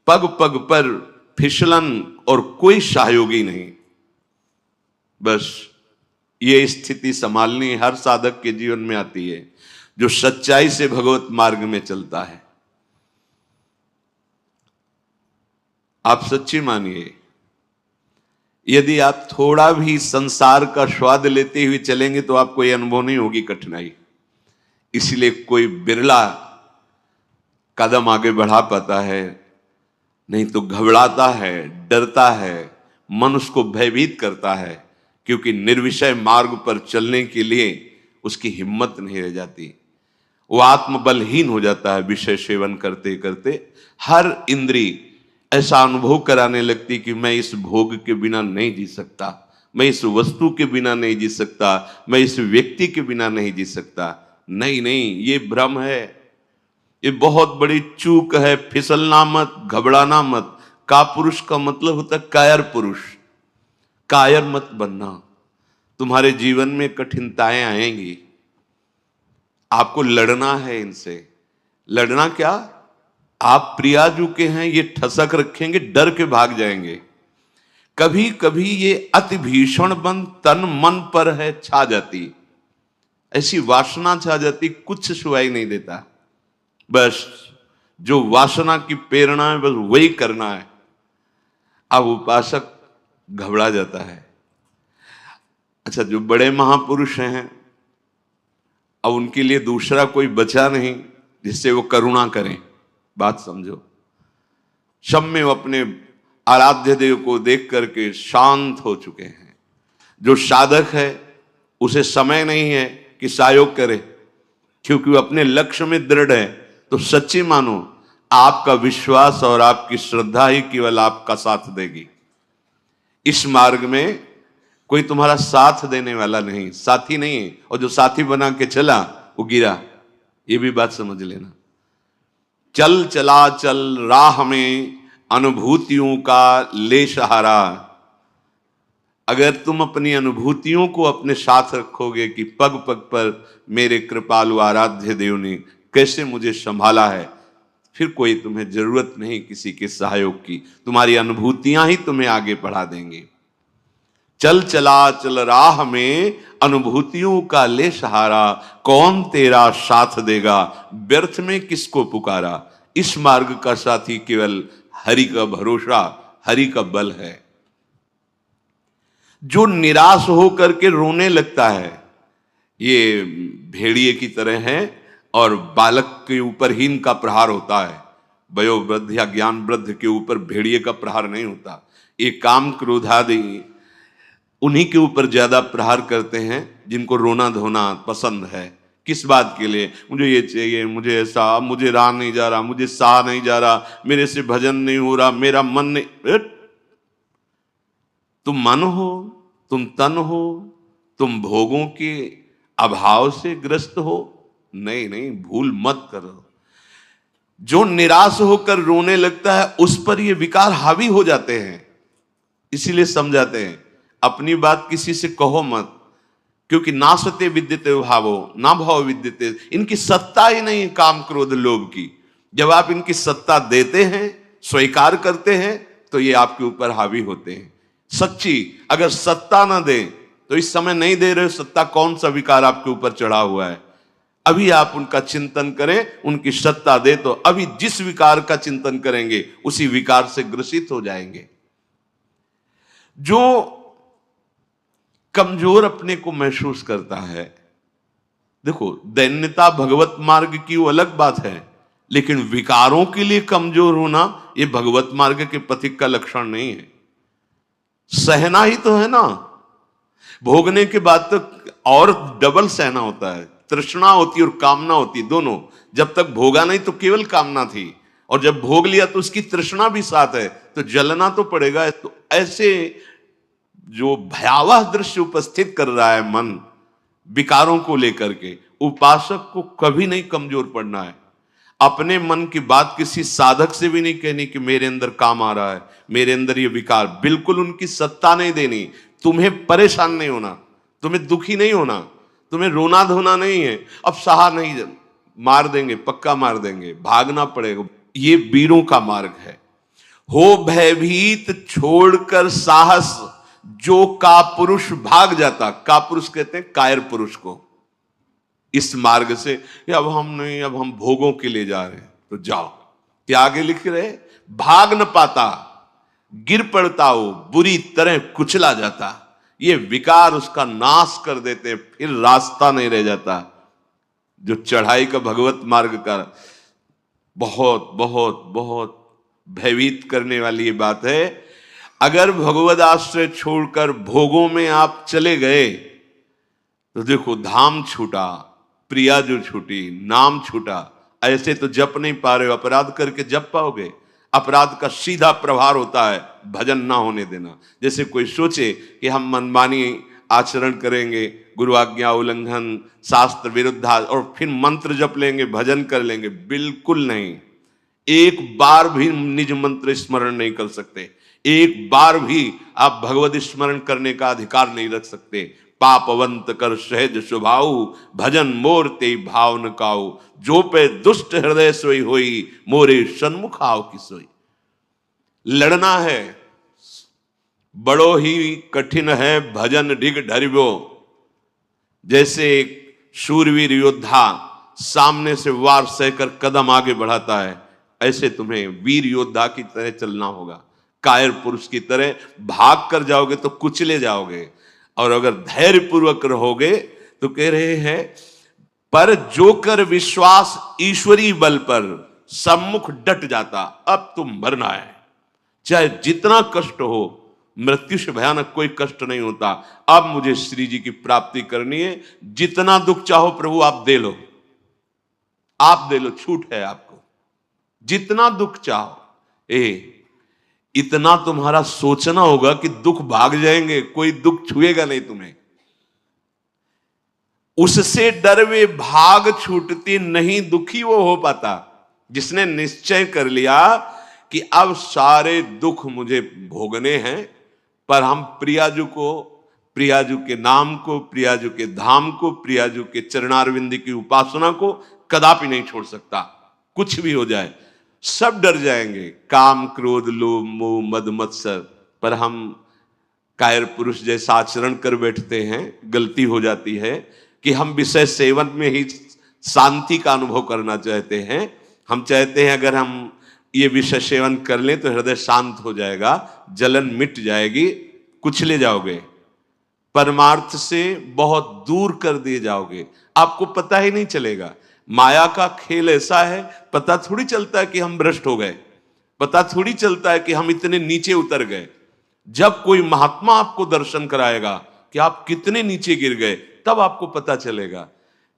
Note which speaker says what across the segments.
Speaker 1: पग पग पर फिसलन और कोई सहयोगी नहीं। बस ये स्थिति संभालनी हर साधक के जीवन में आती है जो सच्चाई से भगवत मार्ग में चलता है। आप सच्ची मानिए, यदि आप थोड़ा भी संसार का स्वाद लेते हुए चलेंगे तो आपको यह अनुभव नहीं होगी कठिनाई। इसलिए कोई बिरला कदम आगे बढ़ा पाता है, नहीं तो घबराता है, डरता है, मन उसको भयभीत करता है, क्योंकि निर्विषय मार्ग पर चलने के लिए उसकी हिम्मत नहीं रह जाती। वो आत्मबलहीन हो जाता है। विषय सेवन करते करते हर इंद्री ऐसा अनुभव कराने लगती कि मैं इस भोग के बिना नहीं जी सकता, मैं इस वस्तु के बिना नहीं जी सकता, मैं इस व्यक्ति के बिना नहीं जी सकता। नहीं नहीं, ये भ्रम है, ये बहुत बड़ी चूक है। फिसलना मत, घबराना मत। कापुरुष का मतलब होता है कायर पुरुष। कायर मत बनना। तुम्हारे जीवन में कठिनताएं आएंगी, आपको लड़ना है इनसे। लड़ना क्या, आप प्रियाजू के हैं, ये ठसक रखेंगे, डर के भाग जाएंगे। कभी कभी ये अति भीषण बन तन मन पर है छा जाती, ऐसी वासना छा जाती, कुछ सुनाई नहीं देता। बस जो वासना की प्रेरणा है बस वही करना है। अब उपासक घबरा जाता है। अच्छा, जो बड़े महापुरुष हैं, अब उनके लिए दूसरा कोई बचा नहीं जिससे वो करुणा करें। बात समझो। सब में वो अपने आराध्य देव को देख करके शांत हो चुके हैं। जो साधक है उसे समय नहीं है कि सहयोग करे, क्योंकि वो अपने लक्ष्य में दृढ़ है। तो सच्ची मानो, आपका विश्वास और आपकी श्रद्धा ही केवल आपका साथ देगी। इस मार्ग में कोई तुम्हारा साथ देने वाला नहीं, साथी नहीं है। और जो साथी बना के चला वो गिरा, ये भी बात समझ लेना। चल चला चल राह में अनुभूतियों का ले सहारा। अगर तुम अपनी अनुभूतियों को अपने साथ रखोगे कि पग पग पर मेरे कृपालु आराध्य देव ने कैसे मुझे संभाला है, फिर कोई तुम्हें जरूरत नहीं किसी के सहयोग की। तुम्हारी अनुभूतियां ही तुम्हें आगे बढ़ा देंगी। चल चला चल राह में अनुभूतियों का ले सहारा, कौन तेरा साथ देगा, व्यर्थ में किसको पुकारा। इस मार्ग का साथी केवल हरि का भरोसा, हरि का बल है। जो निराश होकर के रोने लगता है, ये भेड़िए की तरह है और बालक के ऊपर ही इनका प्रहार होता है। वयोवृद्ध या ज्ञान वृद्ध के ऊपर भेड़िए का प्रहार नहीं होता। ये काम क्रोधादि उन्हीं के ऊपर ज्यादा प्रहार करते हैं जिनको रोना धोना पसंद है। किस बात के लिए, मुझे ये चाहिए, मुझे ऐसा, मुझे रहा नहीं जा रहा, मुझे सहा नहीं जा रहा, मेरे से भजन नहीं हो रहा, मेरा मन नहीं। तुम मन हो, तुम तन हो, तुम भोगों के अभाव से ग्रस्त हो। नहीं नहीं, भूल मत करो। जो निराश होकर रोने लगता है उस पर ये विकार हावी हो जाते हैं। इसीलिए समझाते हैं, अपनी बात किसी से कहो मत, क्योंकि नासते विद्यते भावो ना भाव विद्यते। इनकी सत्ता ही नहीं काम क्रोध लोभ की। जब आप इनकी सत्ता देते हैं, स्वीकार करते हैं, तो ये आपके ऊपर हावी होते हैं। सच्ची अगर सत्ता ना दे तो इस समय नहीं दे रहे, सत्ता कौन सा विकार आपके ऊपर चढ़ा हुआ है। अभी आप उनका चिंतन करें, उनकी सत्ता दे तो अभी जिस विकार का चिंतन करेंगे उसी विकार से ग्रसित हो जाएंगे। जो कमजोर अपने को महसूस करता है, देखो दैन्यता भगवत मार्ग की वो अलग बात है, लेकिन विकारों के लिए कमजोर होना ये भगवत मार्ग के पथिक का लक्षण नहीं है। सहना ही तो है ना, भोगने के बाद तो और डबल सहना होता है। तृष्णा होती और कामना होती, दोनों। जब तक भोगा नहीं तो केवल कामना थी, और जब भोग लिया तो उसकी तृष्णा भी साथ है, तो जलना तो पड़ेगा। तो ऐसे जो भयावह दृश्य उपस्थित कर रहा है मन विकारों को लेकर के, उपासक को कभी नहीं कमजोर पड़ना है। अपने मन की बात किसी साधक से भी नहीं कहनी कि मेरे अंदर काम आ रहा है, मेरे अंदर ये विकार। बिल्कुल उनकी सत्ता नहीं देनी। तुम्हें परेशान नहीं होना, तुम्हें दुखी नहीं होना, तुम्हें रोना धोना नहीं है। अब सहा नहीं, मार देंगे, पक्का मार देंगे, भागना पड़ेगा। ये वीरों का मार्ग है। हो भयभीत छोड़कर साहस, जो कापुरुष भाग जाता। कापुरुष कहते हैं कायर पुरुष को। इस मार्ग से अब हम नहीं, अब हम भोगों के लिए जा रहे हैं, तो जाओ। क्या आगे लिख रहे, भाग न पाता, गिर पड़ता हो, बुरी तरह कुचला जाता। ये विकार उसका नाश कर देते, फिर रास्ता नहीं रह जाता। जो चढ़ाई का भगवत मार्ग का बहुत बहुत बहुत भयभीत करने वाली ये बात है। अगर भगवद आश्रय छोड़कर भोगों में आप चले गए तो देखो, धाम छूटा, प्रिया जो छूटी, नाम छूटा। ऐसे तो जप नहीं पा रहे हो, अपराध करके जप पाओगे? अपराध का सीधा प्रभाव होता है भजन ना होने देना। जैसे कोई सोचे कि हम मनमानी आचरण करेंगे, गुरु आज्ञा उल्लंघन, शास्त्र विरुद्ध, और फिर मंत्र जप लेंगे, भजन कर लेंगे। बिल्कुल नहीं। एक बार भी निज मंत्र स्मरण नहीं कर सकते, एक बार भी आप भगवत स्मरण करने का अधिकार नहीं रख सकते। पापवंत कर सहज स्वभाव, भजन मोर ते भाव न काऊ, जो पे दुष्ट हृदय सोई होई, मोरे सन्मुख आओ की सोई। लड़ना है, बड़ो ही कठिन है भजन ढिग ढरिबो। जैसे एक शूरवीर योद्धा सामने से वार सहकर कदम आगे बढ़ाता है, ऐसे तुम्हें वीर योद्धा की तरह चलना होगा। कायर पुरुष की तरह भाग कर जाओगे तो कुचले जाओगे, और अगर धैर्य पूर्वक रहोगे तो कह रहे हैं, पर जो कर विश्वास ईश्वरी बल पर, सम्मुख डट जाता। अब तुम मरना है, चाहे जितना कष्ट हो, मृत्यु से भयानक कोई कष्ट नहीं होता। अब मुझे श्री जी की प्राप्ति करनी है, जितना दुख चाहो प्रभु आप दे लो, आप दे लो, छूट है आपको, जितना दुख चाहो। इतना तुम्हारा सोचना होगा कि दुख भाग जाएंगे, कोई दुख छुएगा नहीं तुम्हें। उससे डर वे भाग छूटती नहीं, दुखी वो हो पाता जिसने निश्चय कर लिया कि अब सारे दुख मुझे भोगने हैं, पर हम प्रियाजू को, प्रियाजू के नाम को, प्रियाजू के धाम को, प्रियाजू के चरणारविंद की उपासना को कदापि नहीं छोड़ सकता। कुछ भी हो जाए, सब डर जाएंगे, काम क्रोध लोभ मोह मद मत्सर, पर हम कायर पुरुष जैसा आचरण कर बैठते हैं। गलती हो जाती है कि हम विषय सेवन में ही शांति का अनुभव करना चाहते हैं। हम चाहते हैं अगर हम ये विषय सेवन कर लें तो हृदय शांत हो जाएगा, जलन मिट जाएगी, कुचले जाओगे, परमार्थ से बहुत दूर कर दिए जाओगे, आपको पता ही नहीं चलेगा। माया का खेल ऐसा है, पता थोड़ी चलता है कि हम भ्रष्ट हो गए, पता थोड़ी चलता है कि हम इतने नीचे उतर गए। जब कोई महात्मा आपको दर्शन कराएगा कि आप कितने नीचे गिर गए, तब आपको पता चलेगा।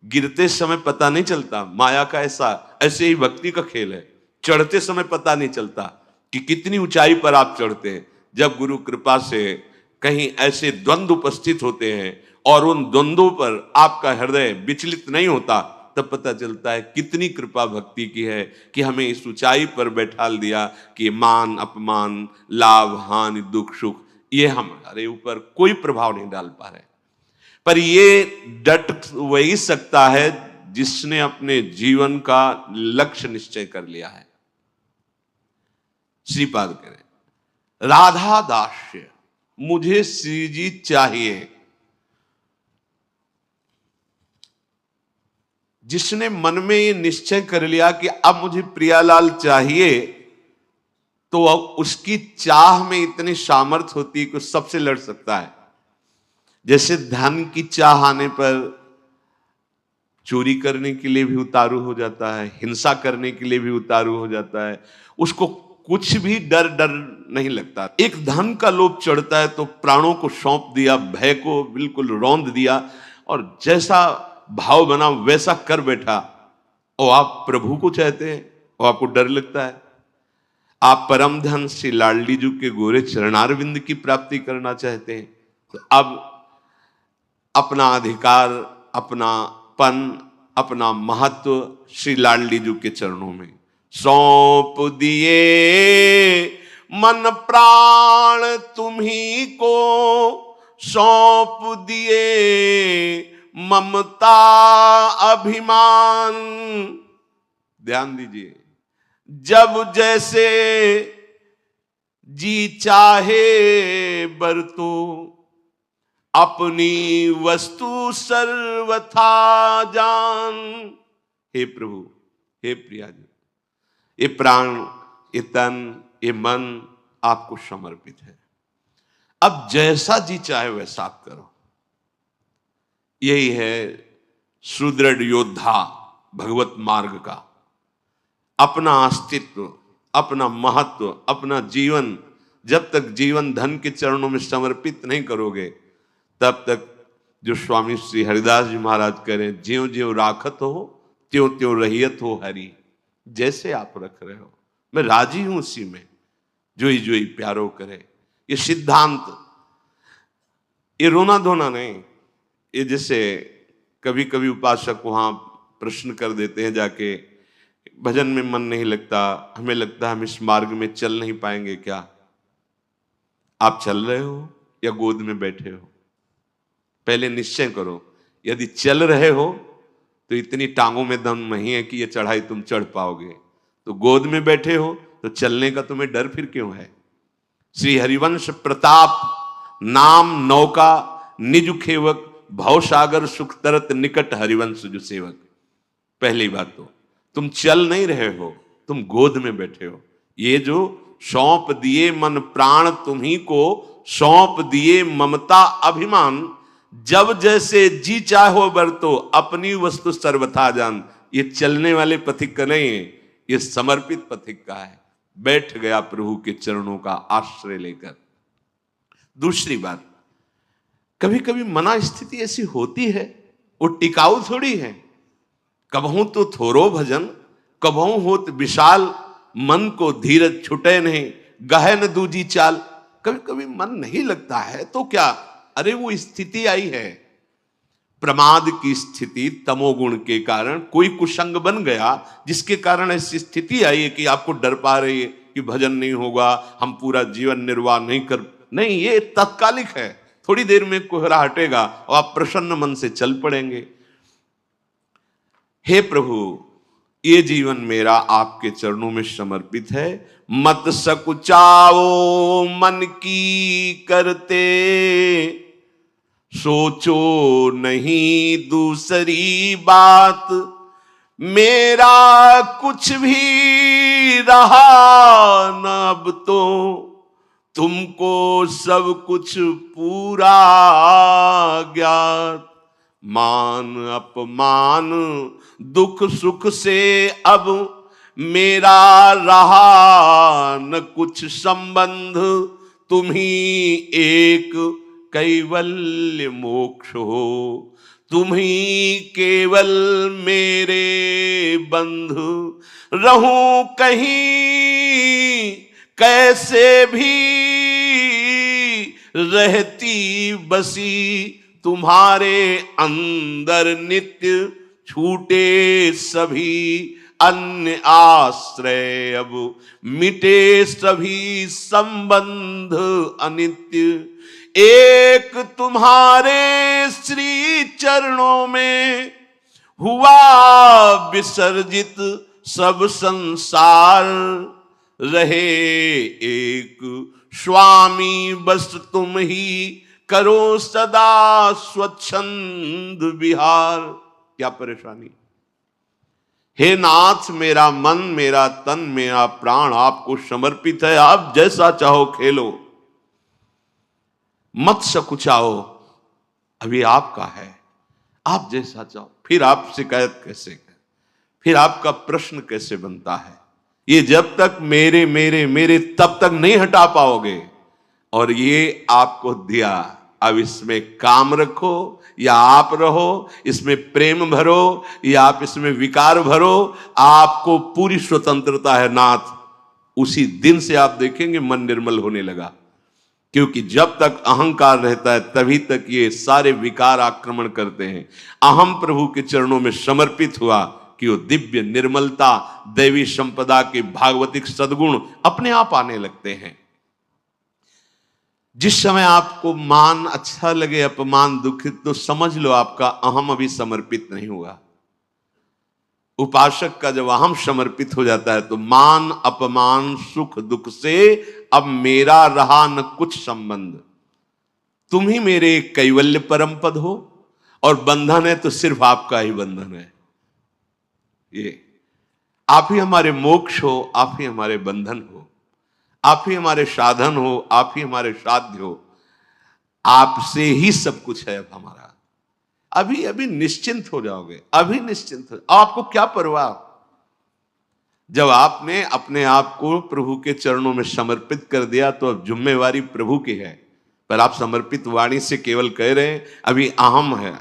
Speaker 1: गिरते समय पता नहीं चलता। माया का ऐसे ही भक्ति का खेल है, चढ़ते समय पता नहीं चलता कि कितनी ऊंचाई पर आप चढ़ते हैं। जब गुरु कृपा से कहीं ऐसे द्वंद्व उपस्थित होते हैं और उन द्वंद्वों पर आपका हृदय विचलित नहीं होता, तब पता चलता है कितनी कृपा भक्ति की है कि हमें इस ऊंचाई पर बैठा दिया कि मान अपमान, लाभ हानि, दुख सुख, ये हमारे ऊपर कोई प्रभाव नहीं डाल पा रहे। पर ये डट वही सकता है जिसने अपने जीवन का लक्ष्य निश्चय कर लिया है। श्रीपाद कह रहे, राधा दास्य मुझे श्री जी चाहिए। जिसने मन में ये निश्चय कर लिया कि अब मुझे प्रियालाल चाहिए, तो उसकी चाह में इतनी सामर्थ होती है कि सबसे लड़ सकता है। जैसे धन की चाह आने पर चोरी करने के लिए भी उतारू हो जाता है, हिंसा करने के लिए भी उतारू हो जाता है, उसको कुछ भी डर नहीं लगता। एक धन का लोभ चढ़ता है तो प्राणों को सौंप दिया, भय को बिल्कुल रौंद दिया, और जैसा भाव बना वैसा कर बैठा। और आप प्रभु को चाहते हैं और आपको डर लगता है। आप परम धन श्री लाडली जी के गोरे चरणारविंद की प्राप्ति करना चाहते हैं, तो अब अपना अधिकार, अपना पन, अपना महत्व श्री लाडली जी के चरणों में सौंप दिए। मन प्राण तुम्ही को सौंप दिए, ममता अभिमान। ध्यान दीजिए, जब जैसे जी चाहे बरतो, अपनी वस्तु सर्वथा जान। हे प्रभु, हे प्रिया जी, ये प्राण, ये तन, ये मन आपको समर्पित है। अब जैसा जी चाहे वैसा आप करो। यही है सुदृढ़ योद्धा भगवत मार्ग का। अपना अस्तित्व, अपना महत्व, अपना जीवन जब तक जीवन धन के चरणों में समर्पित नहीं करोगे, तब तक जो स्वामी श्री हरिदास जी महाराज करें, ज्यों ज्यों राखत हो त्यों त्यों रहियत हो हरि। जैसे आप रख रहे हो मैं राजी हूं उसी में, जोई जोई प्यारो करे। ये सिद्धांत, ये रोना धोना नहीं। ये जैसे कभी कभी उपासक वहां प्रश्न कर देते हैं जाके, भजन में मन नहीं लगता, हमें लगता है हम इस मार्ग में चल नहीं पाएंगे। क्या आप चल रहे हो या गोद में बैठे हो? पहले निश्चय करो। यदि चल रहे हो तो इतनी टांगों में दम नहीं है कि ये चढ़ाई तुम चढ़ पाओगे। तो गोद में बैठे हो तो चलने का तुम्हें डर फिर क्यों है? श्री हरिवंश प्रताप नाम नौका निज खेवक, भवसागर सुख तरत निकट हरिवंश जो सेवक। पहली बात तो तुम चल नहीं रहे हो, तुम गोद में बैठे हो। ये जो सौंप दिए मन प्राण तुम्ही को, सौंप दिए ममता अभिमान, जब जैसे जी चाहो बरतो, अपनी वस्तु सर्वथा जान। ये चलने वाले पथिक का नहीं है, ये समर्पित पथिक का है। बैठ गया प्रभु के चरणों का आश्रय लेकर। दूसरी बात, कभी कभी मना स्थिति ऐसी होती है, वो टिकाऊ थोड़ी है। कबहू तो थोरो भजन, कबहू होत विशाल, मन को धीरज छुटे नहीं, गहन दूजी चाल। कभी कभी मन नहीं लगता है तो क्या, अरे वो स्थिति आई है, प्रमाद की स्थिति, तमोगुण के कारण कोई कुसंग बन गया, जिसके कारण ऐसी स्थिति आई है कि आपको डर पा रही है कि भजन नहीं होगा, हम पूरा जीवन निर्वाह नहीं कर। नहीं, ये तत्कालिक है, थोड़ी देर में कोहरा हटेगा और आप प्रसन्न मन से चल पड़ेंगे। हे प्रभु, ये जीवन मेरा आपके चरणों में समर्पित है। मत सकुचाओ मन की करते, सोचो नहीं दूसरी बात। मेरा कुछ भी रहा न अब तो, तुमको सब कुछ पूरा ज्ञात। मान अपमान दुख सुख से अब मेरा रहा न कुछ संबंध। तुम ही एक कैवल्य मोक्ष हो, तुम ही केवल मेरे बंधु। रहूं कहीं कैसे भी रहती बसी, तुम्हारे अंदर नित्य छूटे सभी अन्य आश्रय। अब मिटे सभी संबंध अनित्य, एक तुम्हारे श्री चरणों में हुआ विसर्जित सब संसार। रहे एक स्वामी बस तुम ही, करो सदा स्वच्छंद विहार। क्या परेशानी? हे नाथ, मेरा मन, मेरा तन, मेरा प्राण आपको समर्पित है। आप जैसा चाहो खेलो, मत सकुचाओ, अभी आपका है, आप जैसा चाहो। फिर आप शिकायत कैसे करें? फिर आपका प्रश्न कैसे बनता है? ये जब तक मेरे मेरे मेरे तब तक नहीं हटा पाओगे। और ये आपको दिया, अब इसमें काम रखो या आप रहो, इसमें प्रेम भरो या आप इसमें विकार भरो, आपको पूरी स्वतंत्रता है नाथ। उसी दिन से आप देखेंगे मन निर्मल होने लगा। क्योंकि जब तक अहंकार रहता है तभी तक ये सारे विकार आक्रमण करते हैं। अहम प्रभु के चरणों में समर्पित हुआ कि वो दिव्य निर्मलता, दैवी संपदा के भागवतिक सद्गुण अपने आप आने लगते हैं। जिस समय आपको मान अच्छा लगे, अपमान दुखित, तो समझ लो आपका अहम अभी समर्पित नहीं हुआ। उपासक का जब अहम समर्पित हो जाता है तो मान अपमान सुख दुख से अब मेरा रहा न कुछ संबंध, तुम ही मेरे कैवल्य परम पद हो, और बंधन है तो सिर्फ आपका ही बंधन है। ये आप ही हमारे मोक्ष हो, आप ही हमारे बंधन हो, आप ही हमारे साधन हो, आप ही हमारे साध्य हो, आपसे ही सब कुछ है अब हमारा। अभी अभी निश्चिंत हो जाओगे, अभी निश्चिंत हो, आपको क्या परवाह। जब आपने अपने आप को प्रभु के चरणों में समर्पित कर दिया तो अब जिम्मेवारी प्रभु की है। पर आप समर्पित वाणी से केवल कह रहे हैं, अभी अहम है,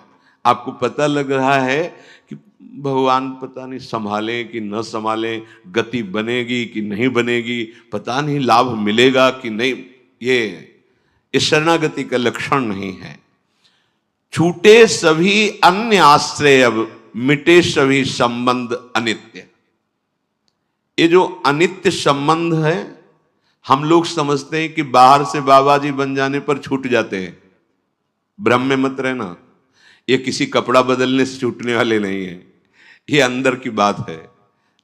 Speaker 1: आपको पता लग रहा है कि भगवान पता नहीं संभालें कि न संभालें, गति बनेगी कि नहीं बनेगी, पता नहीं लाभ मिलेगा कि नहीं। ये शरणागति का लक्षण नहीं है। छूटे सभी अन्य आश्रय, अब मिटे सभी संबंध अनित्य। ये जो अनित्य संबंध है, हम लोग समझते हैं कि बाहर से बाबा जी बन जाने पर छूट जाते हैं। भ्रम में मत रहना, ये किसी कपड़ा बदलने से छूटने वाले नहीं है, ये अंदर की बात है।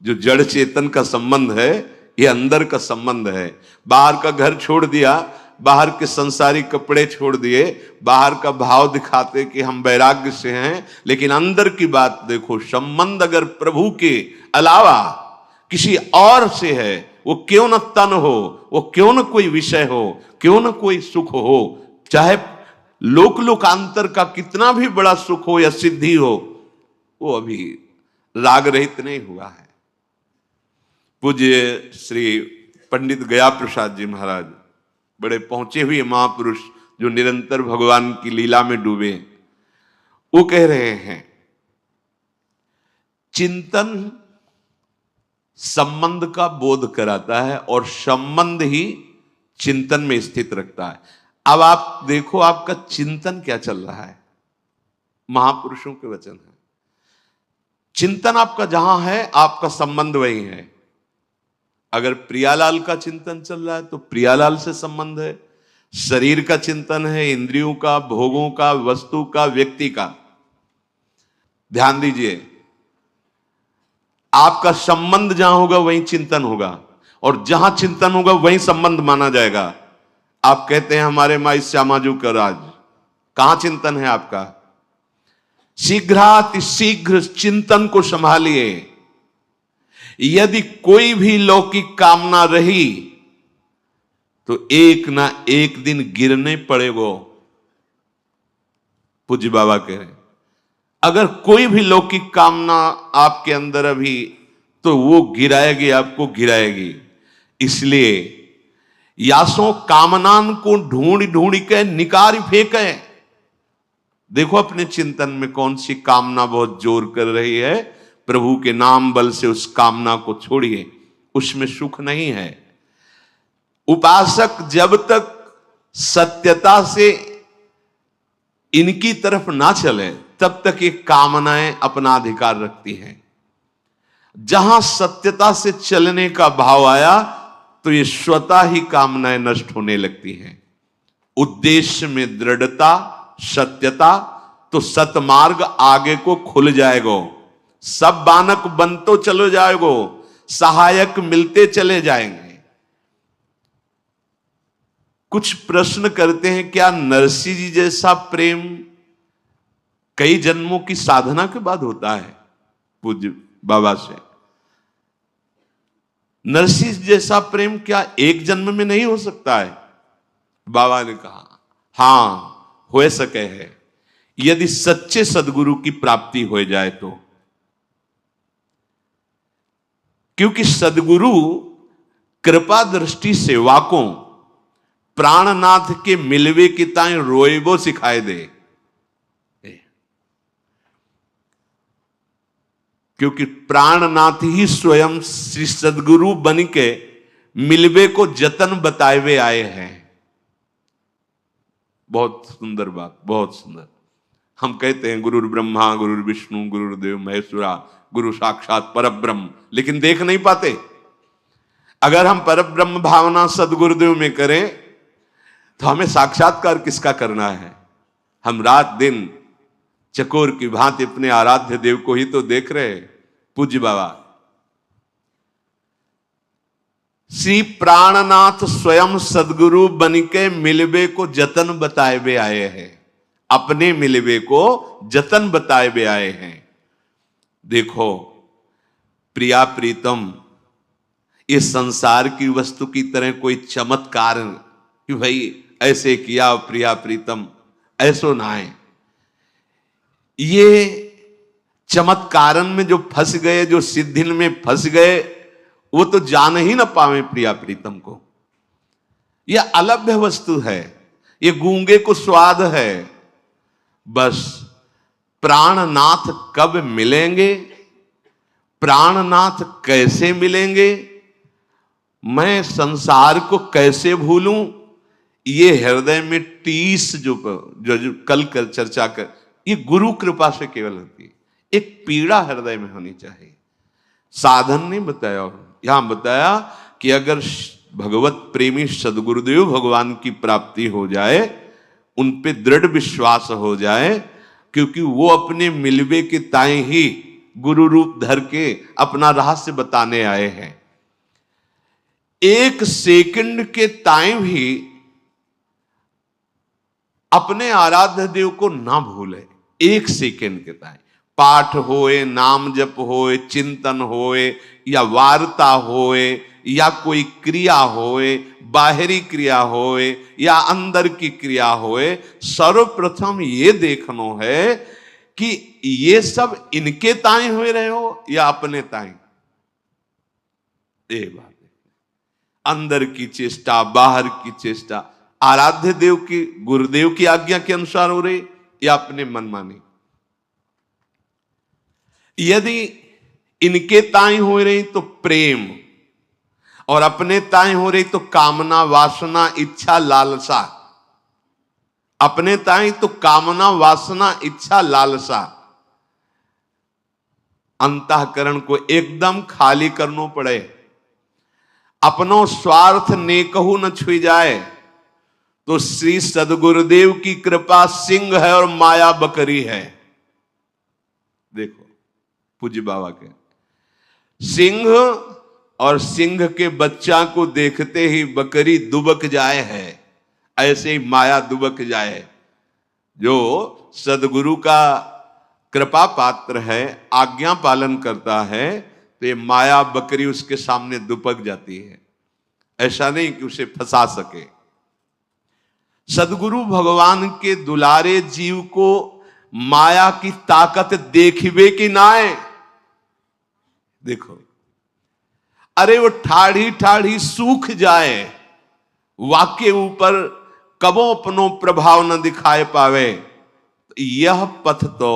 Speaker 1: जो जड़ चेतन का संबंध है, ये अंदर का संबंध है। बाहर का घर छोड़ दिया, बाहर के संसारिक कपड़े छोड़ दिए, बाहर का भाव दिखाते कि हम वैराग्य से हैं, लेकिन अंदर की बात देखो। संबंध अगर प्रभु के अलावा किसी और से है, वो क्यों न तन हो, वो क्यों न कोई विषय हो, क्यों न कोई सुख हो, चाहे लोक लोकांतर का कितना भी बड़ा सुख हो या सिद्धि हो, वो अभी राग रहित नहीं हुआ है। पूज्य श्री पंडित गया प्रसाद जी महाराज, बड़े पहुंचे हुए महापुरुष जो निरंतर भगवान की लीला में डूबे, वो कह रहे हैं चिंतन संबंध का बोध कराता है और संबंध ही चिंतन में स्थित रखता है। अब आप देखो आपका चिंतन क्या चल रहा है, महापुरुषों के वचन है। चिंतन आपका जहां है, आपका संबंध वही है। अगर प्रियालाल का चिंतन चल रहा है तो प्रियालाल से संबंध है। शरीर का चिंतन है, इंद्रियों का, भोगों का, वस्तु का, व्यक्ति का। ध्यान दीजिए, आपका संबंध जहां होगा वहीं चिंतन होगा, और जहां चिंतन होगा वहीं संबंध माना जाएगा। आप कहते हैं हमारे माई श्यामाजू का राज, कहां चिंतन है आपका? शीघ्रातिशीघ्र चिंतन को संभालिए। यदि कोई भी लौकिक कामना रही तो एक ना एक दिन गिरने पड़ेगो। पूज्य बाबा कह रहे हैं, अगर कोई भी लौकिक कामना आपके अंदर अभी, तो वो गिराएगी, आपको गिराएगी। इसलिए यासों कामनान को ढूंढ ढूंढ के निकार फेंके। देखो अपने चिंतन में कौन सी कामना बहुत जोर कर रही है, प्रभु के नाम बल से उस कामना को छोड़िए, उसमें सुख नहीं है। उपासक जब तक सत्यता से इनकी तरफ ना चले तब तक ये कामनाएं अपना अधिकार रखती हैं। जहां सत्यता से चलने का भाव आया तो ये स्वतः ही कामनाएं नष्ट होने लगती हैं। उद्देश्य में दृढ़ता, सत्यता, तो सतमार्ग आगे को खुल जाएगो। सब बानक बनतो चलो जाएगो, सहायक मिलते चले जाएंगे। कुछ प्रश्न करते हैं, क्या नरसिंह जी जैसा प्रेम कई जन्मों की साधना के बाद होता है? पूज्य बाबा से, नरसिंह जैसा प्रेम क्या एक जन्म में नहीं हो सकता है? बाबा ने कहा हां, हो सके है, यदि सच्चे सदगुरु की प्राप्ति हो जाए तो। क्योंकि सदगुरु कृपा दृष्टि सेवाकों प्राणनाथ के मिलवे की ताई रोएबो सिखाए दे। क्योंकि प्राणनाथ ही स्वयं श्री सदगुरु बन के मिलवे को जतन बताए हुए आए हैं। बहुत सुंदर बात, बहुत सुंदर। हम कहते हैं गुरुर ब्रह्मा गुरुर विष्णु गुरुर्देव महेश्वरा, गुरु साक्षात परब्रह्म, लेकिन देख नहीं पाते। अगर हम परब्रह्म भावना सदगुरुदेव में करें तो हमें साक्षात्कार किसका करना है? हम रात दिन चकोर की भांति अपने आराध्य देव को ही तो देख रहे हैं। पूज्य बाबा श्री प्राणनाथ स्वयं सदगुरु बनिके मिलबे को जतन बताए बे आए हैं, अपने मिलबे को जतन बताए बे आए हैं। देखो प्रिया प्रीतम, इस संसार की वस्तु की तरह कोई चमत्कार कि भाई ऐसे किया प्रिया प्रीतम, ऐसो ना है। ये चमत्कारन में जो फंस गए, जो सिद्धिन में फंस गए, वो तो जान ही ना पावे प्रिया प्रीतम को। यह अलभ्य वस्तु है, ये गूंगे को स्वाद है। बस प्राणनाथ कब मिलेंगे, प्राणनाथ कैसे मिलेंगे, मैं संसार को कैसे भूलूं, ये हृदय में टीस जो कल कर चर्चा कर, ये गुरु कृपा से केवल होती है। एक पीड़ा हृदय में होनी चाहिए। साधन नहीं बताया, और यहां बताया कि अगर भगवत प्रेमी सदगुरुदेव भगवान की प्राप्ति हो जाए, उन पे दृढ़ विश्वास हो जाए, क्योंकि वो अपने मिलवे के ताए ही गुरु रूप धर के अपना रहस्य बताने आए हैं। एक सेकंड के ताए भी अपने आराध्य देव को ना भूले। एक सेकंड के ताए पाठ होए, नाम जप होए, चिंतन होए, या वार्ता होए, या कोई क्रिया होए, बाहरी क्रिया होए या अंदर की क्रिया होए, सर्वप्रथम ये देखना है कि ये सब इनके ताए हुए रहे हो या अपने ताए। ये बात है, अंदर की चेष्टा, बाहर की चेष्टा आराध्य देव की, गुरुदेव की आज्ञा के अनुसार हो रही या अपने मनमानी। यदि इनके ताई हो रही तो प्रेम, और अपने ताई हो रही तो कामना, वासना, इच्छा, लालसा। अपने ताई तो कामना, वासना, इच्छा, लालसा। अंतःकरण को एकदम खाली करना पड़े। अपनो स्वार्थ नेकहु न छुई जाए, तो श्री सदगुरुदेव की कृपा सिंह है और माया बकरी है। देखो पूज्य बाबा के सिंह और सिंह के बच्चा को देखते ही बकरी दुबक जाए है, ऐसे ही माया दुबक जाए। जो सदगुरु का कृपा पात्र है, आज्ञा पालन करता है, तो ये माया बकरी उसके सामने दुबक जाती है। ऐसा नहीं कि उसे फंसा सके। सदगुरु भगवान के दुलारे जीव को माया की ताकत देखिबे कि नाए। देखो, अरे वो ठाढ़ी ठाढ़ी सूख जाए, वाक्य ऊपर कबो अपनो प्रभाव न दिखाए पावे। यह पथ तो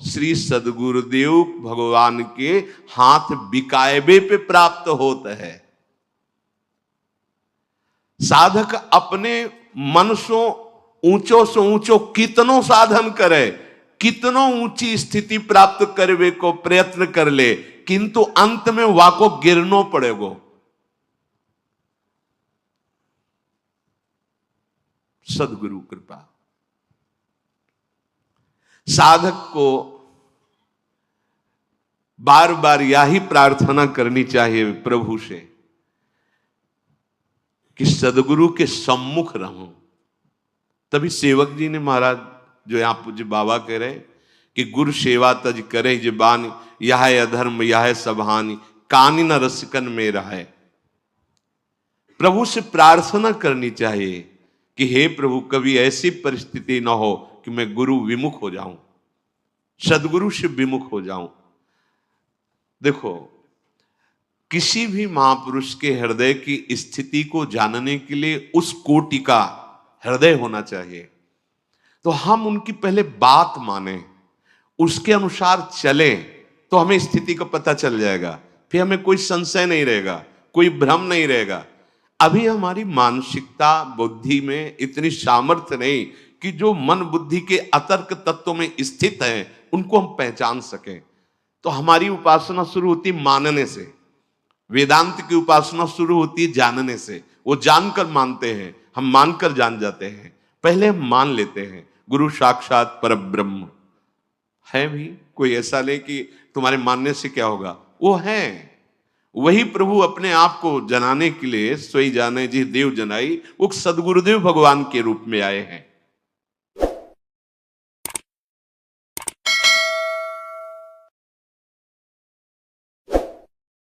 Speaker 1: श्री सदगुरुदेव भगवान के हाथ बिकायबे पे प्राप्त होता है। साधक अपने मन सो ऊंचो कितनो साधन करे, कितनो ऊंची स्थिति प्राप्त करवे को प्रयत्न कर ले, किंतु अंत में वाको गिरनो पड़ेगो। सदगुरु कृपा। साधक को बार बार यही प्रार्थना करनी चाहिए प्रभु से कि सदगुरु के सम्मुख रहूं। तभी सेवक जी ने महाराज जो यहां पूज्य बाबा कह रहे कि गुरु सेवा तज करे जबानी, यह अधर्म यह सबहानि, कानी न रसिकन में रहे। प्रभु से प्रार्थना करनी चाहिए कि हे प्रभु, कभी ऐसी परिस्थिति न हो कि मैं गुरु विमुख हो जाऊं, सदगुरु से विमुख हो जाऊं। देखो, किसी भी महापुरुष के हृदय की स्थिति को जानने के लिए उस कोटि का हृदय होना चाहिए। तो हम उनकी पहले बात माने, उसके अनुसार चले, तो हमें स्थिति का पता चल जाएगा। फिर हमें कोई संशय नहीं रहेगा, कोई भ्रम नहीं रहेगा। अभी हमारी मानसिकता बुद्धि में इतनी सामर्थ्य नहीं कि जो मन बुद्धि के अतर्क तत्वों में स्थित हैं उनको हम पहचान सकें। तो हमारी उपासना शुरू होती मानने से, वेदांत की उपासना शुरू होती है जानने से। वो जानकर मानते हैं, हम मानकर जान जाते हैं। पहले हम मान लेते हैं गुरु साक्षात परब्रह्म है। भी कोई ऐसा नहीं कि तुम्हारे मानने से क्या होगा? वो है वही प्रभु अपने आप को जनाने के लिए, सोई जाने जी देव जनाई, वो सदगुरुदेव भगवान के रूप में आए हैं।